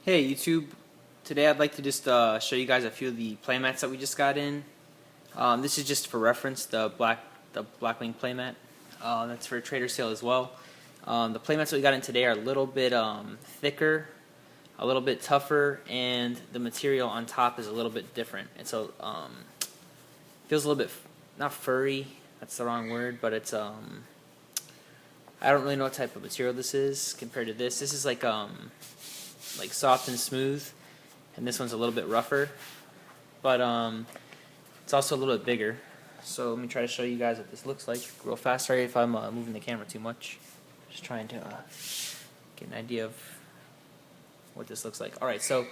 Hey YouTube, today I'd like to just show you guys a few of the playmats that we just got in. This is just for reference, the Blackwing playmat. That's for a trader sale as well. The playmats that we got in today are a little bit thicker, a little bit tougher, and the material on top is a little bit different. It's a feels a little bit not furry. That's the wrong word, but it's I don't really know what type of material this is compared to this. This is like soft and smooth, and this one's a little bit rougher, but it's also a little bit bigger. So let me try to show you guys what this looks like real fast. Sorry if I'm moving the camera too much. Just trying to get an idea of what this looks like. Alright, so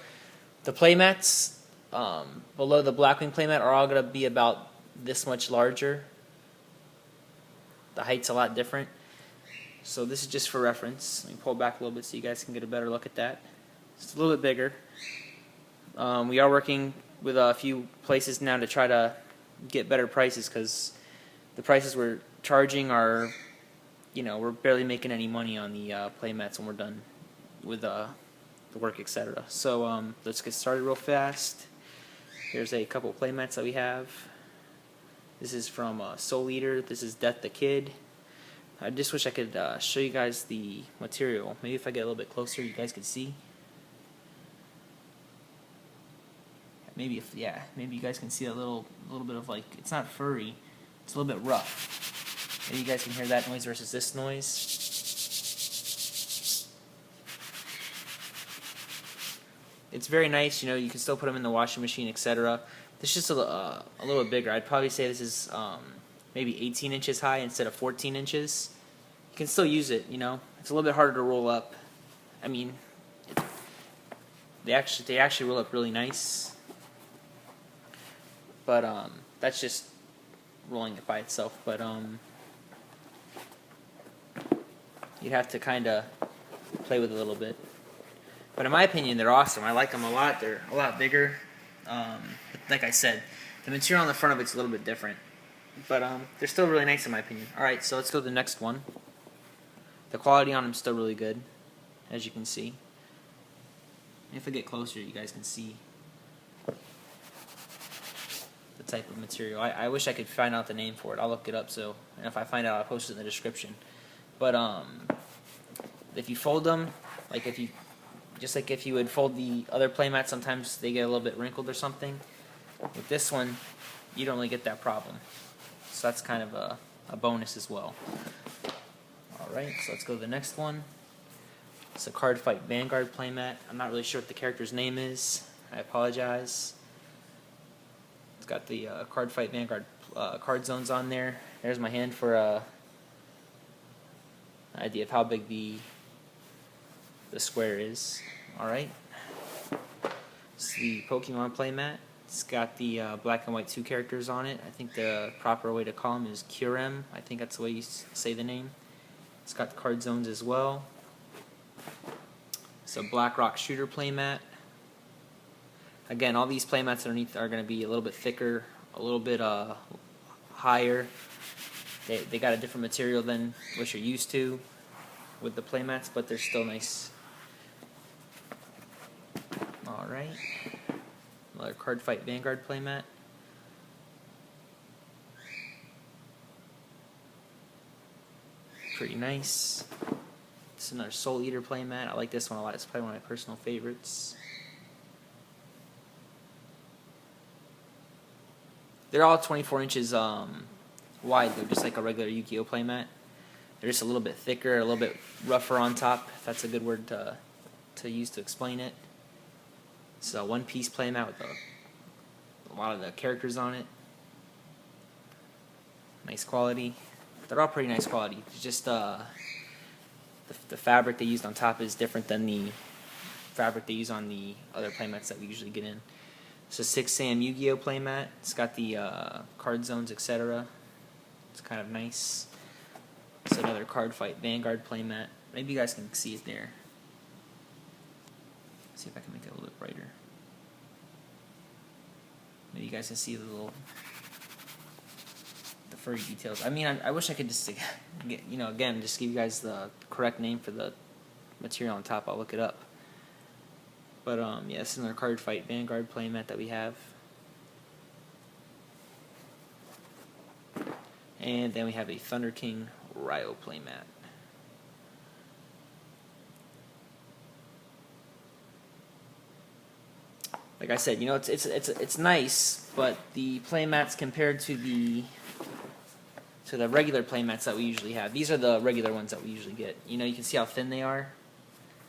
the playmats below the Blackwing playmat are all going to be about this much larger. The height's a lot different. So this is just for reference. Let me pull back a little bit so you guys can get a better look at that. It's a little bit bigger. We are working with a few places now to try to get better prices, because the prices we're charging are, we're barely making any money on the playmats when we're done with the work, etc. So let's get started real fast. Here's a couple playmats that we have. This is from Soul Eater. This is Death the Kid. I just wish I could show you guys the material. Maybe if I get a little bit closer, you guys could see. Maybe maybe you guys can see a little bit of, like, it's not furry, it's a little bit rough. Maybe you guys can hear that noise versus this noise. It's very nice, you can still put them in the washing machine, etc. This is just a little bit bigger. I'd probably say this is maybe 18 inches high instead of 14 inches. You can still use it, It's a little bit harder to roll up. I mean, they actually roll up really nice. But that's just rolling it by itself. But you'd have to kind of play with it a little bit. But in my opinion, they're awesome. I like them a lot. They're a lot bigger. Like I said, the material on the front of it's a little bit different. But they're still really nice in my opinion. Alright, so let's go to the next one. The quality on them is still really good, as you can see. If I get closer, you guys can see the type of material. I wish I could find out the name for it. I'll look it up, and if I find out, I'll post it in the description. But if you fold them, just like if you would fold the other playmats, sometimes they get a little bit wrinkled or something. With this one, you don't really get that problem. So that's kind of a bonus as well. Alright, so let's go to the next one. It's a Cardfight Vanguard playmat. I'm not really sure what the character's name is. I apologize. It's got the Cardfight Vanguard card zones on there. There's my hand for an idea of how big the square is. Alright. It's the Pokemon playmat. It's got the black and white 2 characters on it. I think the proper way to call them is Curem. I think that's the way you say the name. It's got the card zones as well. It's a Black Rock Shooter playmat. Again, all these playmats underneath are going to be a little bit thicker, a little bit higher. They got a different material than what you're used to with the playmats, but they're still nice. Alright. Another Cardfight Vanguard playmat. Pretty nice. This is another Soul Eater playmat. I like this one a lot. It's probably one of my personal favorites. They're all 24 inches wide. They're just like a regular Yugioh playmat. They're just a little bit thicker, a little bit rougher on top, if that's a good word to use to explain it. It's a one-piece playmat with a lot of the characters on it. Nice quality. They're all pretty nice quality. It's just the fabric they used on top is different than the fabric they use on the other playmats that we usually get in. It's a 6 Sam Yugioh playmat. It's got the card zones, etc. It's kind of nice. It's another Cardfight Vanguard playmat. Maybe you guys can see it there. Let's see if I can make it a little bit brighter. Maybe you guys can see the furry details. I mean, I wish I could just get, just give you guys the correct name for the material on top. I'll look it up. But yeah, this is our Cardfight Vanguard playmat that we have. And then we have a Thunder King Ryo playmat. Like I said, you know, it's nice, but the playmats compared to the regular playmats that we usually have. These are the regular ones that we usually get. You know, you can see how thin they are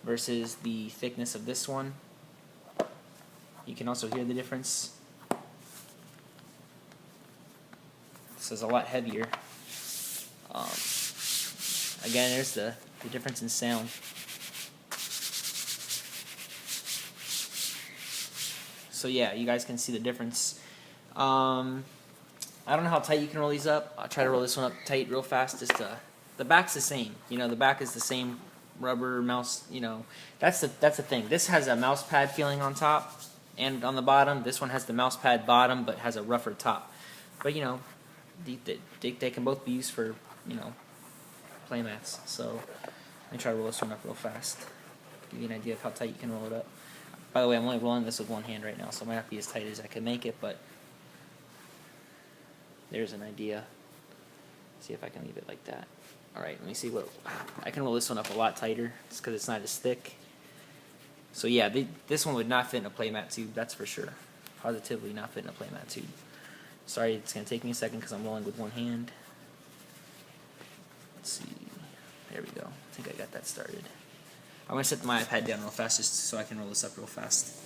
versus the thickness of this one. You can also hear the difference. This is a lot heavier. Again, there's the difference in sound. So yeah, you guys can see the difference. I don't know how tight you can roll these up. I'll try to roll this one up tight real fast. The back's the same. You know, the back is the same rubber mouse. You know, that's the thing. This has a mouse pad feeling on top and on the bottom. This one has the mouse pad bottom but has a rougher top. But you know, they can both be used for, you know, playmats. So let me try to roll this one up real fast. Give you an idea of how tight you can roll it up. By the way, I'm only rolling this with one hand right now, so it might not be as tight as I can make it, but there's an idea. See if I can leave it like that. Alright, let me see what... I can roll this one up a lot tighter, just because it's not as thick. So yeah, this one would not fit in a playmat tube, that's for sure. Positively not fit in a playmat tube. Sorry, it's going to take me a second because I'm rolling with one hand. Let's see. There we go. I think I got that started. I'm going to set my iPad down real fast just so I can roll this up real fast.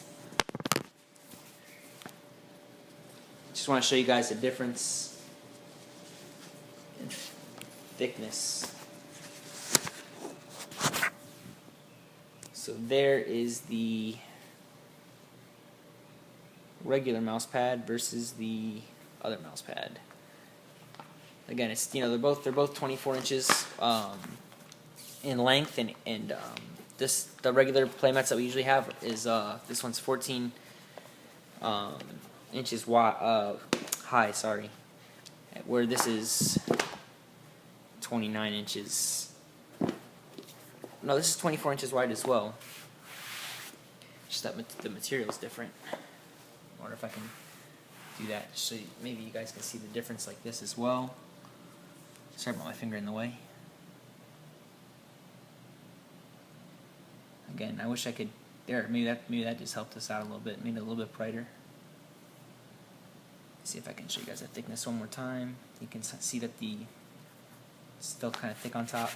Just want to show you guys the difference in thickness. So there is the regular mouse pad versus the other mouse pad. Again, it's, you know, they're both 24 inches in length, and the regular playmats that we usually have is this one's 14 inches high, sorry, where this is 29 inches. No, this is 24 inches wide as well. Just that the material is different. I wonder if I can do that just so maybe you guys can see the difference like this as well. Sorry about my finger in the way. Again, I wish I could. There, maybe that just helped us out a little bit, made it a little bit brighter. See if I can show you guys the thickness one more time. You can see that it's still kind of thick on top.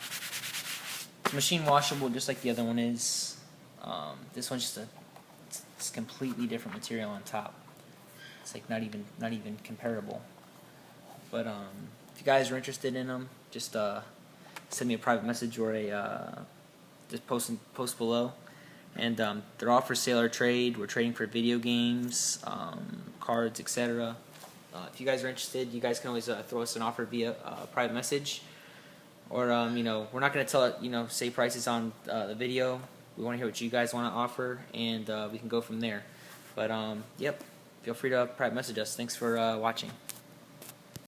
It's machine washable, just like the other one is. This one's just it's completely different material on top. It's like not even comparable. But if you guys are interested in them, just send me a private message or just post below. And they're all for sale or trade. We're trading for video games, cards, etc. If you guys are interested, you guys can always throw us an offer via private message. Or you know, we're not going to say prices on the video. We want to hear what you guys want to offer, and we can go from there. But yep, feel free to private message us. Thanks for watching.